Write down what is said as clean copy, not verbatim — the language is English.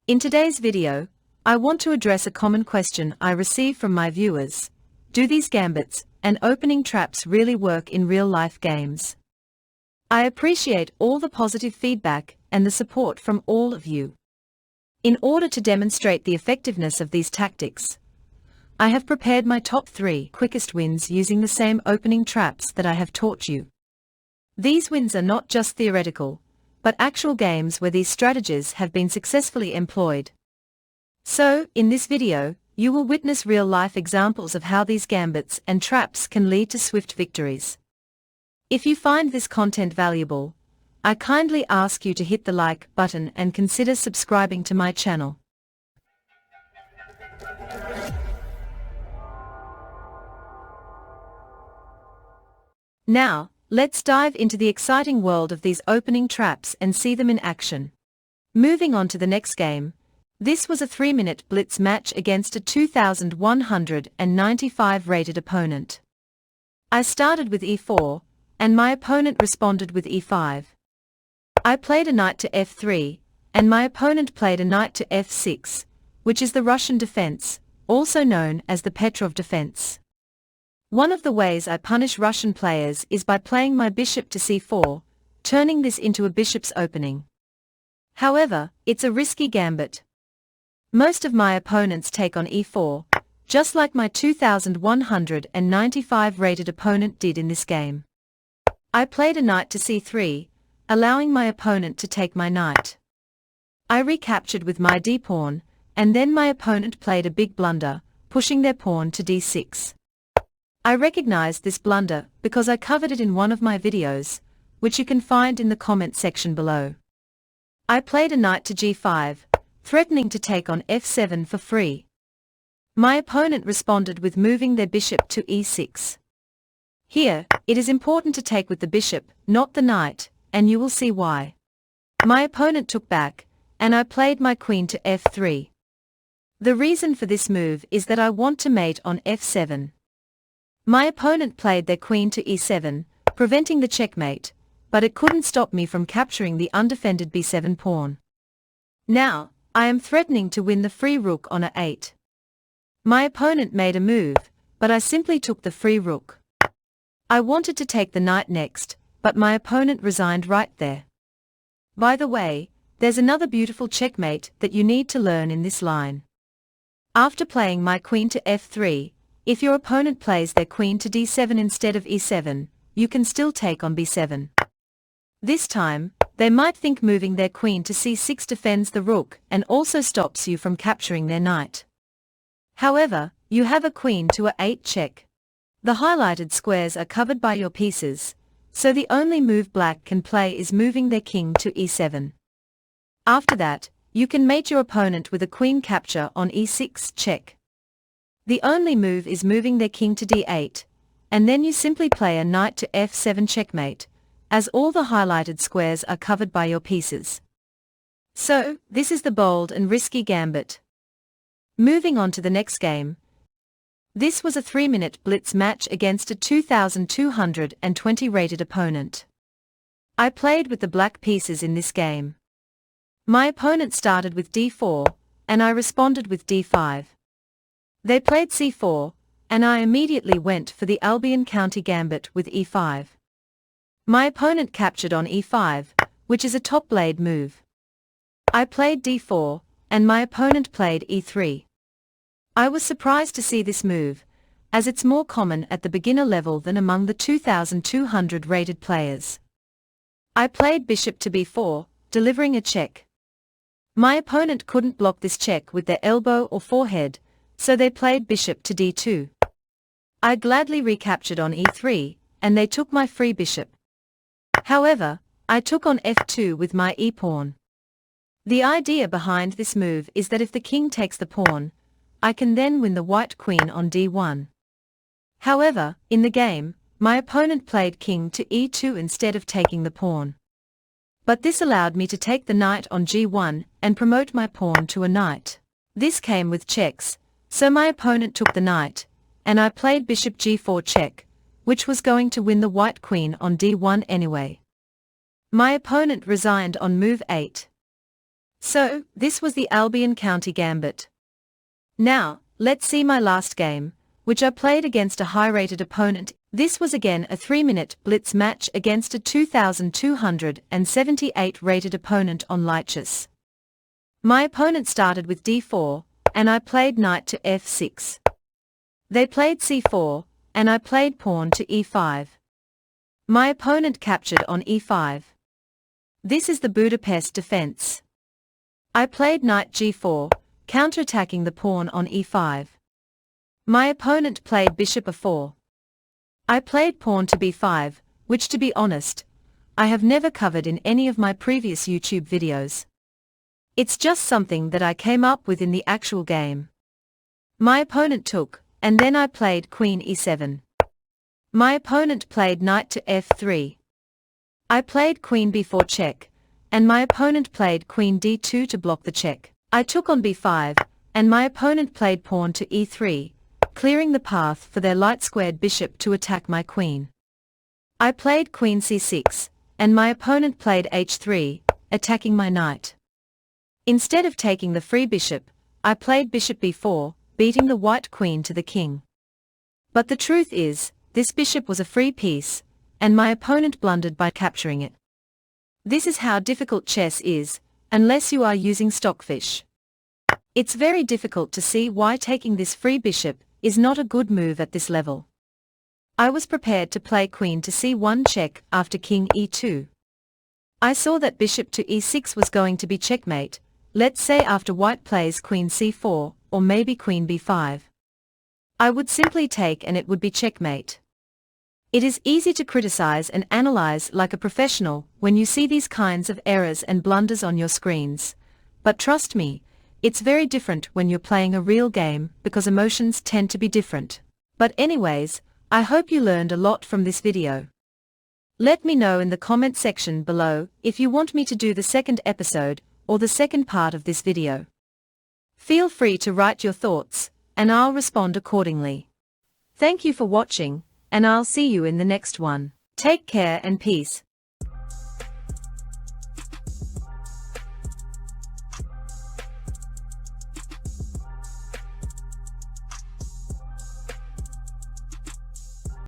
In today's video, I want to address a common question I receive from my viewers. Do these gambits and opening traps really work in real-life games? I appreciate all the positive feedback and the support from all of you. In order to demonstrate the effectiveness of these tactics, I have prepared my top 3 quickest wins using the same opening traps that I have taught you. These wins are not just theoretical, but actual games where these strategies have been successfully employed. So, in this video, you will witness real-life examples of how these gambits and traps can lead to swift victories. If you find this content valuable, I kindly ask you to hit the like button and consider subscribing to my channel. Now, let's dive into the exciting world of these opening traps and see them in action. Moving on to the next game, this was a 3-minute blitz match against a 2,195 rated opponent. I started with e4, and my opponent responded with e5. I played a knight to f3, and my opponent played a knight to f6, which is the Russian defense, also known as the Petrov defense. One of the ways I punish Russian players is by playing my bishop to c4, turning this into a bishop's opening. However, it's a risky gambit. Most of my opponents take on e4, just like my 2,195 rated opponent did in this game. I played a knight to c3, allowing my opponent to take my knight. I recaptured with my d-pawn, and then my opponent played a big blunder, pushing their pawn to d6. I recognized this blunder because I covered it in one of my videos, which you can find in the comment section below. I played a knight to g5, threatening to take on f7 for free. My opponent responded with moving their bishop to e6. Here, it is important to take with the bishop, not the knight, and you will see why. My opponent took back, and I played my queen to f3. The reason for this move is that I want to mate on f7. My opponent played their queen to e7, preventing the checkmate, but it couldn't stop me from capturing the undefended b7 pawn. Now, I am threatening to win the free rook on a8. My opponent made a move, but I simply took the free rook. I wanted to take the knight next, but my opponent resigned right there. By the way, there's another beautiful checkmate that you need to learn in this line. After playing my queen to f3, if your opponent plays their queen to d7 instead of e7, you can still take on b7. This time, they might think moving their queen to c6 defends the rook and also stops you from capturing their knight. However, you have a queen to a8 check. The highlighted squares are covered by your pieces, so the only move black can play is moving their king to e7. After that, you can mate your opponent with a queen capture on e6 check. The only move is moving their king to d8, and then you simply play a knight to f7 checkmate, as all the highlighted squares are covered by your pieces. So, this is the bold and risky gambit. Moving on to the next game. This was a 3-minute blitz match against a 2,220 rated opponent. I played with the black pieces in this game. My opponent started with d4, and I responded with d5. They played c4, and I immediately went for the Albion County Gambit with e5. My opponent captured on e5, which is a top blade move. I played d4, and my opponent played e3. I was surprised to see this move, as it's more common at the beginner level than among the 2,200 rated players. I played bishop to b4, delivering a check. My opponent couldn't block this check with their elbow or forehead, so they played bishop to d2. I gladly recaptured on e3, and they took my free bishop. However, I took on f2 with my e-pawn. The idea behind this move is that if the king takes the pawn, I can then win the white queen on d1. However, in the game, my opponent played king to e2 instead of taking the pawn. But this allowed me to take the knight on g1 and promote my pawn to a knight. This came with checks, so my opponent took the knight, and I played bishop g4 check, which was going to win the white queen on d1 anyway. My opponent resigned on move 8. So, this was the Albion County Gambit. Now, let's see my last game, which I played against a high-rated opponent. This was again a 3-minute blitz match against a 2,278 rated opponent on light chess. My opponent started with d4, and I played knight to f6. They played c4, and I played pawn to e5. My opponent captured on e5. This is the Budapest defense. I played knight g4, counterattacking the pawn on e5. My opponent played bishop a4. I played pawn to b5, which to be honest, I have never covered in any of my previous YouTube videos. It's just something that I came up with in the actual game. My opponent took, and then I played queen e7. My opponent played knight to f3. I played queen b4 check, and my opponent played queen d2 to block the check. I took on b5, and my opponent played pawn to e3, clearing the path for their light-squared bishop to attack my queen. I played queen c6, and my opponent played h3, attacking my knight. Instead of taking the free bishop, I played bishop b4, beating the white queen to the king. But the truth is, this bishop was a free piece, and my opponent blundered by capturing it. This is how difficult chess is, unless you are using stockfish. It's very difficult to see why taking this free bishop is not a good move at this level. I was prepared to play queen to c1 check after king e2. I saw that bishop to e6 was going to be checkmate, let's say after white plays queen c4, or maybe queen b5. I would simply take and it would be checkmate. It is easy to criticize and analyze like a professional when you see these kinds of errors and blunders on your screens, but trust me, it's very different when you're playing a real game because emotions tend to be different. But anyways, I hope you learned a lot from this video. Let me know in the comment section below if you want me to do the second episode or the second part of this video. Feel free to write your thoughts, and I'll respond accordingly. Thank you for watching, and I'll see you in the next one. Take care and peace.